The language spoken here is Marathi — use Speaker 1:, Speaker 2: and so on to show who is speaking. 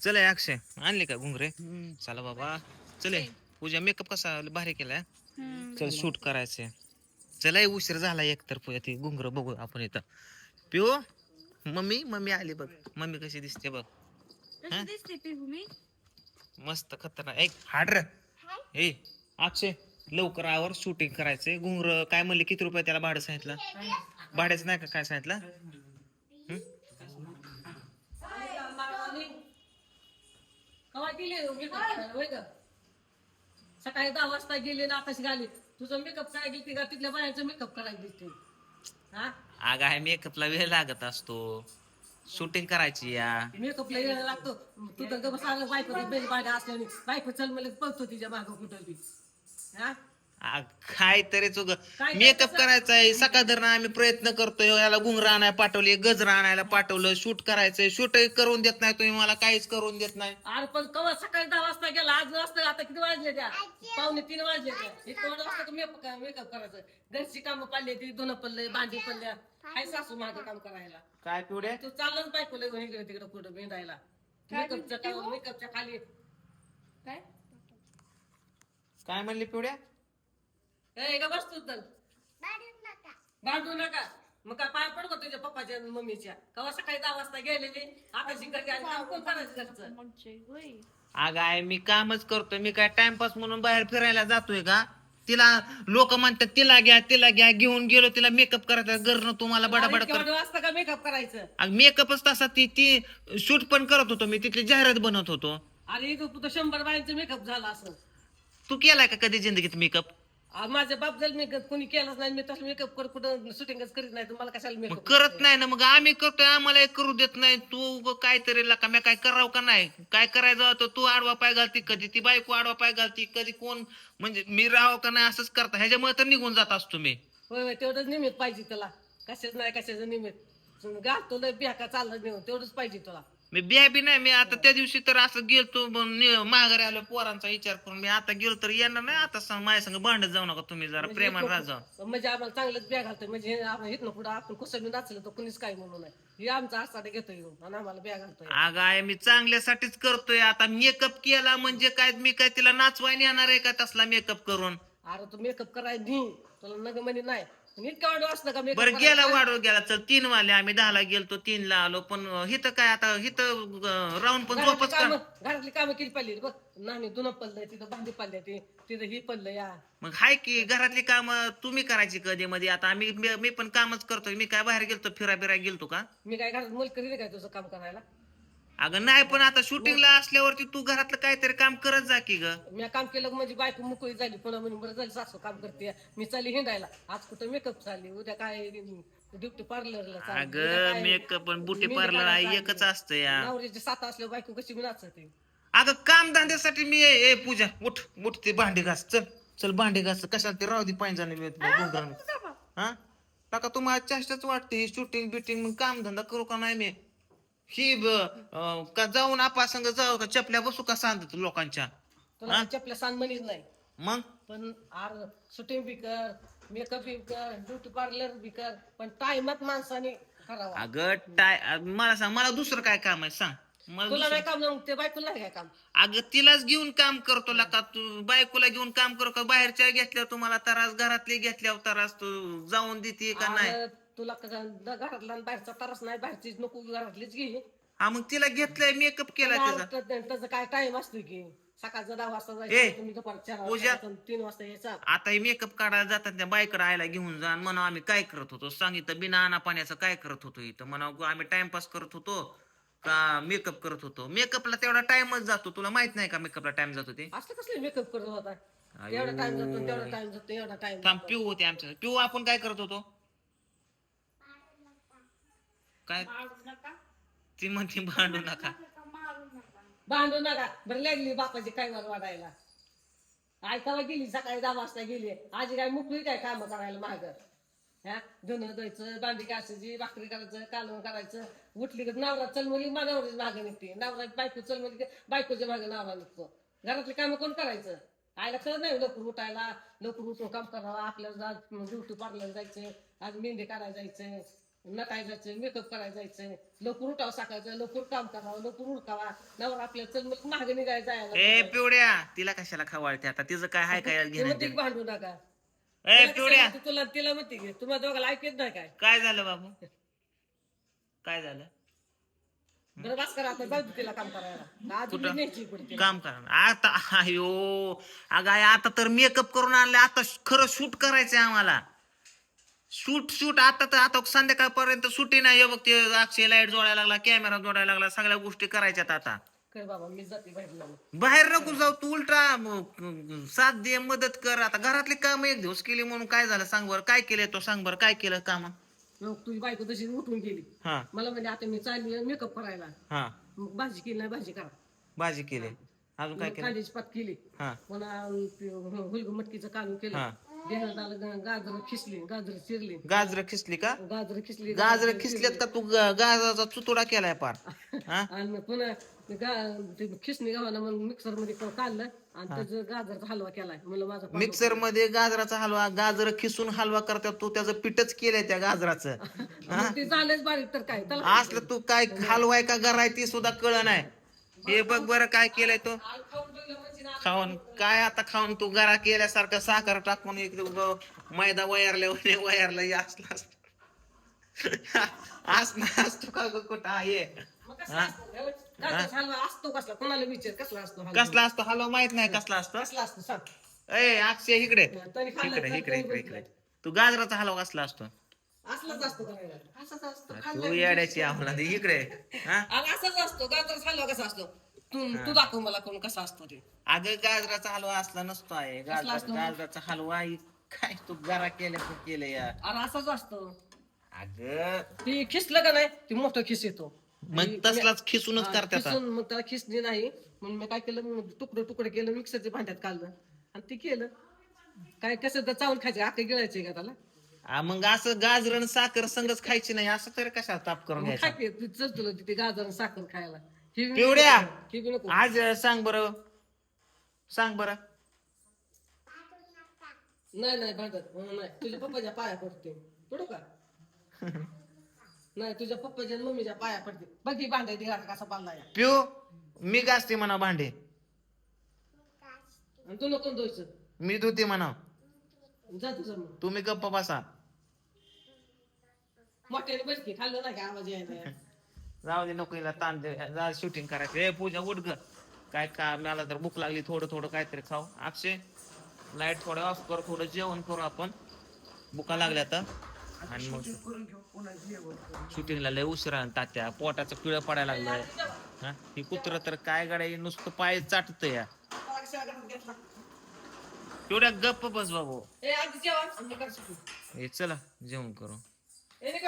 Speaker 1: चल अक्षय आणले का घुंगरे चला बाबा चले पूजा मेकअप कसा भारी केलाय चल शूट करायचंय चला उशीर झाला एकतर पूजा ती घुंगर बघू आपण इथं पिओ मम्मी मम्मी आली बघ मम्मी कशी दिसते बघ मस्त खतरनाक एक हाड रे ए अक्षय लवकर आवर शूटिंग करायचंय घुंगर काय म्हणले किती रुपये त्याला भाडं सांगितलं भाड्याचं नाही का काय सांगितलं
Speaker 2: सकाळी 10 वाजता गेले ना आताच गाली तुझं मेकअप करायला गेली का तिथल्या बायांचं मेकअप करायला दिसते हा
Speaker 1: अग आहे मेकअपला वेळ लागत असतो शूटिंग करायची या
Speaker 2: मेकअपला यायला लागतो तू तर गप सांग बायको बेल बायका असल्याने बायको चल मला पळतो तिच्या मागं कुठं बी हा
Speaker 1: काय तरी चुक मेकअप करायचा आहे सकाळ धरणं आम्ही प्रयत्न करतोय याला घुंगरा आणायला पाठवले गजरा आणायला पाठवलं शूट करायचंय शूट करून देत नाही तुम्ही मला काहीच करून देत नाही
Speaker 2: अरे पण कवा सकाळी 10 वाजता गेला आज वाजता आता किती वाजले त्या 2:45 वाजले त्या इतकं वाजता मेकअप करायचं घरची कामं पाडली ती दोन पडले भांडी पडल्या काय सासू माझं काम करायला
Speaker 1: काय पिवड्या
Speaker 2: तू चाललंच बायको लगून इकडे तिकडे कुठं भेंडायला मेकअपच्या खाली
Speaker 1: काय म्हणली पिवड्या
Speaker 2: का बसतो तर भांडू नका मग काय पाय पडतो तुझ्या पप्पाच्या आणि मम्मीच्या कवा सकाळी 10 वाजता गेलेले आता शिकत काम कोण करायचं घरचं
Speaker 1: अग आहे मी कामच करतोय मी काय टाइमपास म्हणून बाहेर फिरायला जातोय का तिला लोक म्हणतात तिला घ्या घेऊन गेलो तिला मेकअप करायचा घरनं तुम्हाला बडाबड कर
Speaker 2: वाजता का मेकअप करायचं
Speaker 1: मेकअपच तसा ती शूट पण करत होतो मी तिथली जाहिरात बनवत होतो
Speaker 2: अरे तू 100 बायांचं मेकअप झाला असं
Speaker 1: तू केलाय का कधी जिंदगीत मेकअप
Speaker 2: माझ्या बाप जर मेकअप कोणी केलाच नाही मी तसं मेकअप कर कुठं शूटिंगच करीत नाही तर मला कशाला
Speaker 1: मग
Speaker 2: मेकअप
Speaker 1: करत नाही ना मग आम्ही करतोय आम्हाला करू देत नाही तू काहीतरी का मी काय करावं का नाही काय करायचं होतं तू आडवा पाय घालती कधी ती बायको आडवा पाय घालती कधी कोण म्हणजे मी राहावं का नाही असंच करता ह्याच्यामुळे तर निघून जात असतो मी
Speaker 2: होय तेवढंच निमित्त पाहिजे तुला कशाच नाही कशाचं निमित्त घालतो लय बिहाका चाललं नेऊन तेवढंच पाहिजे तुला
Speaker 1: मी बिया बी नाही मी आता त्या दिवशी तर असं गेलतो माघारी आलो पोरांचा विचार करून मी आता गेलो तर येणार नाही आता सांग माझ्या संग भांडत जाऊ नका तुम्ही जरा प्रेमान राहा
Speaker 2: म्हणजे आम्हाला चांगलंच बिया घालतोय म्हणजे आपण इथनं पुढं आपण कुसं बी नाचलं तर कुणीच काय म्हणू नाही हे आमचा आसाडे घेतोय येऊन आणि आम्हाला बिया घालतोय
Speaker 1: अगं आहे मी चांगल्यासाठीच करतोय आता मेकअप केला म्हणजे काय मी काय तिला नाचवाय येणार आहे का तसला मेकअप करून
Speaker 2: अरे तू मेकअप करायला नाही तुला नग म्हणे नाही इतकं वाढ असलं का मेकअप
Speaker 1: बरं गेला वाढव गेला चल 3 वाले आम्ही 10 ला गेलतो 3 ला आलो पण हिथं काय आता हिथं राहून पण झोपच का
Speaker 2: घरातली कामं केली पाहिली बघ नाही धुणं पडलंय तिथं भांडी पडल्या तिथं ही पडलं या
Speaker 1: मग हाय की घरातली काम तुम्ही करायची कधी मध्ये आता आम्ही मी पण कामच करतोय मी काय बाहेर गेलतो फिरायला गेलतो का
Speaker 2: मी काय घरात मुल करील काय तुझं काम करायला
Speaker 1: अगं नाही पण आता शूटिंगला असल्यावरती तू घरातलं काहीतरी काम करत जा की ग
Speaker 2: मी काम केलं म्हणजे बायको मोकळी झाली पुन्हा म्हणून बरं झाली सासू काम करते मी चालली हिंडायला आज कुठं मेकअप चालली उद्या काय ब्युटी पार्लरला
Speaker 1: अगं मेकअप पण ब्युटी पार्लर एकच असतं या
Speaker 2: नवऱ्याची 7 असल्या बायको कशी मी नाचते
Speaker 1: अगं काम धंद्यासाठी मी ए पूजा उठ उठ ते भांडी घास चल चल भांडी घास कशाला ते राहू दे पायजाने हा टाका तुम्हाला चेष्टाच वाटते शूटिंग बिटिंग मग काम धंदा करू का नाही मी ही का जाऊन आपा संग जाऊ का चपल्या बसू का सांगत लोकांच्या
Speaker 2: तुला चपल्या सांग म्हणीच नाही
Speaker 1: मग
Speaker 2: पण आर शूटिंग बी कर मेकअप बी कर ब्युटी पार्लर बी कर पण टाइमात माणसाने करावा
Speaker 1: अगं मला सांग मला दुसरं काय काम आहे सांग मला
Speaker 2: तुला नाही काम जमत ते बायकोला नाही काय काम
Speaker 1: अगं तिलाच घेऊन काम करतो का तू बायकोला घेऊन काम करू का बाहेरच्या घेतल्यावर तुम्हाला त्रास घरातली घेतल्यावर त्रास तू जाऊन देते का नाही
Speaker 2: तुला घरातला बाहेरचा त्रास नाही बाहेरचीच नको घरातलीच घे
Speaker 1: हा मग तिला घेतलंय मेकअप केला त्याचा
Speaker 2: त्याचा काय टाइम असतो की सकाळचा 10 वाजता जायचं तुम्ही दुपार 4 वाजता 3 वाजता यायचा
Speaker 1: आता हे मेकअप काढायला जातात त्या बायकडे आयला घेऊन जा म्हणा आम्ही काय करत होतो सांगितलं बिना आणा पाण्याचं काय करत होतो इथं म्हणा आम्ही टाइमपास करत होतो का मेकअप करत होतो मेकअपला तेवढा टाइमच जातो तुला माहित नाही का मेकअपला टाइम जातो ते
Speaker 2: असं कसलं मेकअप करत होता एवढा टाइम जातो तेवढा टाइम जातो एवढा टाइम
Speaker 1: थांब पिऊ होते आमच्या पिऊ आपण काय करत होतो काय ती म्हणते भांडू नका
Speaker 2: भांडू नका बरं लागली बापाची काय वाढायला ऐकायला गेली सकाळी 10 वाजता गेली आजी काय मुकली काय काम करायला माग हा धुणं द्यायचं भांडी घासायची भाकरी करायचं कालवण करायचं उठली का नवरा चल मुली नवऱ्याची मागे निघते नवरा बायको चल मुली बायकोच्या मागे नवरा निघतो घरातली कामं कोण करायचं आयला कळत नाही लवकर उठायला लवकर उठून काम करावं आपल्याला ब्युटी पार्लर जायचं आज मेहंदी काढायला जायचं नटाय जायचं मेकअप करायला जायचं लवकर उठावं सकाळचं लवकर काम करावं लवकर उरकावा नवर आपल्याला चल मग महाग निघायला
Speaker 1: ए
Speaker 2: जायला
Speaker 1: पिवड्या तिला कशाला खवाळते आता तिचं काय हाय काय
Speaker 2: ते
Speaker 1: घेणं
Speaker 2: म्हणते की
Speaker 1: देणं?
Speaker 2: भांडू नका
Speaker 1: ए
Speaker 2: तिला
Speaker 1: पिवड्या
Speaker 2: कसं म्हणते, तुला तिला म्हणते की तुम्हाला दोघाला ऐकत नाही काय
Speaker 1: काय झालं बाबू काय झालं
Speaker 2: बरं बस करा आता जाऊ दे तिला काम करायला आज
Speaker 1: कुठं?
Speaker 2: न्यायची पुढे
Speaker 1: काम करा आता अयो अगं आई, आता तर मेकअप करून आणले आता खरं शूट करायचंय आम्हाला शूट शूट आता तर आता संध्याकाळपर्यंत सुटी नाही हे बघ ते अक्षय लाईट जोडायला लागला कॅमेरा जोडायला लागला सगळ्या गोष्टी करायच्यात आता
Speaker 2: कर बाबा मी जाते बाहेर लागलो
Speaker 1: बाहेर नको जाऊ तू उलटा साथ दे मदत कर आता घरातली काम एक दिवस केली म्हणून काय झालं सांग बरं काय केलंय तो सांग बरं काय केलं काम
Speaker 2: मग तुझी बायको तशी उठून गेली
Speaker 1: हा
Speaker 2: मला म्हणजे आता मी चालली मेकअप करायला
Speaker 1: हा
Speaker 2: मग भाजी केली नाही भाजी करा
Speaker 1: भाजी केली अजून काय
Speaker 2: मग
Speaker 1: केलं
Speaker 2: कांद्याची पात केली
Speaker 1: हा
Speaker 2: पुन्हा हुलग मटकीचं काढून केलं
Speaker 1: हा.
Speaker 2: देण्यात आलं गाजर खिसली गाजर चिरली
Speaker 1: गाजर खिसली का
Speaker 2: गाजर खिसली
Speaker 1: गाजर खिसल्यात का तू गाजराचा चुतुडा केलाय पार हा
Speaker 2: आणि पुन्हा ते खिसणी गावाला मग मिक्सर मध्ये काढलं आणि त्याचं गाजरचा हलवा केलाय म्हणलं माझा
Speaker 1: मिक्सर मध्ये गाजराचा हलवा गाजर खिसून हलवा करतात तू त्याचं पीठच केलंय त्या गाजराचं
Speaker 2: मग ते झालंच बारीक तर काय त्याला
Speaker 1: असलं तू काय हलवाय का गराय ती सुद्धा कळ नाही हे बघ बरं काय केलंय तो
Speaker 2: खाऊन ठेवलं म्हणजे ना
Speaker 1: खाऊन काय आता खाऊन तू गरा केल्यासारखं साखर टाकून एक मैदा वयारला असला असतो का ग कुठं आहे
Speaker 2: मग कसला असतो गाजरचा हलवा असतो कसला कोणाला विचार कसला असतो हलवा?
Speaker 1: कसला असतो हलवा माहित नाही कसला असतो
Speaker 2: कसला असतो सांग
Speaker 1: ए अक्षय इकडे
Speaker 2: तरी खाल्लं
Speaker 1: इकडे
Speaker 2: तर
Speaker 1: इकडे
Speaker 2: तरी
Speaker 1: इकडे इकडे
Speaker 2: बघितलं.
Speaker 1: तू गाजराचा हलवा कसला असतो
Speaker 2: असलाच असतो करायला असाच असतो
Speaker 1: तू येड्याची आम्हाला दे इकडे हा
Speaker 2: आणि असाच असतो गाजरचा हलवा कसा असतो तू दाखव मला कोण कसा असतो ते
Speaker 1: अगं गाजराचा हलवा असला नसतो आहे
Speaker 2: असतो?
Speaker 1: गाजराचा हलवा काय तू गरा केलं यार
Speaker 2: आणि असाच असतो
Speaker 1: अगं
Speaker 2: ती खिसलं का नाही ती मोठं खिस येतो
Speaker 1: मग तसलाच खिसूनच
Speaker 2: हा,
Speaker 1: करतात
Speaker 2: खिसून मग त्याला खिसणी नाही म्हणून मी काय केलं मग तुकडं केलं मिक्सरच्या भांड्यात काढलं आणि ते केलं काय कसं तर चावून खायचं आके गिळायचे का त्याला
Speaker 1: मग असं गाजरण साखर संगच खायची नाही असं तरी कशा ताप करून
Speaker 2: मग
Speaker 1: घ्यायचा
Speaker 2: खाते ती चल तिथे गाजर आणि साखर खायला ही बी
Speaker 1: पिवड्या
Speaker 2: नको, ही बी नको
Speaker 1: आज सांग बरं
Speaker 2: नाही नाही भांडत नाही तुझ्या पप्पाच्या पाया पडते पडू का नाही तुझ्या पप्पाच्या आणि मम्मीच्या पाया पडते बघ ही भांडायची घाट कसा बांधला या
Speaker 1: पिऊ मी गाजते म्हणा भांडे
Speaker 2: आणि तू नको धुयचं
Speaker 1: मी धुते म्हणा
Speaker 2: जा तुझं मग
Speaker 1: तुम्ही गप्प बसा
Speaker 2: मोठ्याने बसकी खाल्लं नाही का आवाज यायला
Speaker 1: जाऊ दे नको हिला ताण दे जा शूटिंग करायचं ए पूजा उठ ग काय का मला तर भूक लागली थोडं थोडं काहीतरी खाऊ अक्षय लाईट थोडं ऑफ कर थोडं जेवण करू आपण भुका लागल्या तर आणि मग शूटिंगला लय उशिरा तात्या पोटाचं पिळं पडायला लागलंय हा ही कुत्र तर काय गाड्या नुसतं पाय चाटत या तेवढ्या गप्प बस बाबू
Speaker 2: ए आधी जेवण आणि मग कर सुट्टी.
Speaker 1: हे चला जेवण करू
Speaker 2: ए निघ.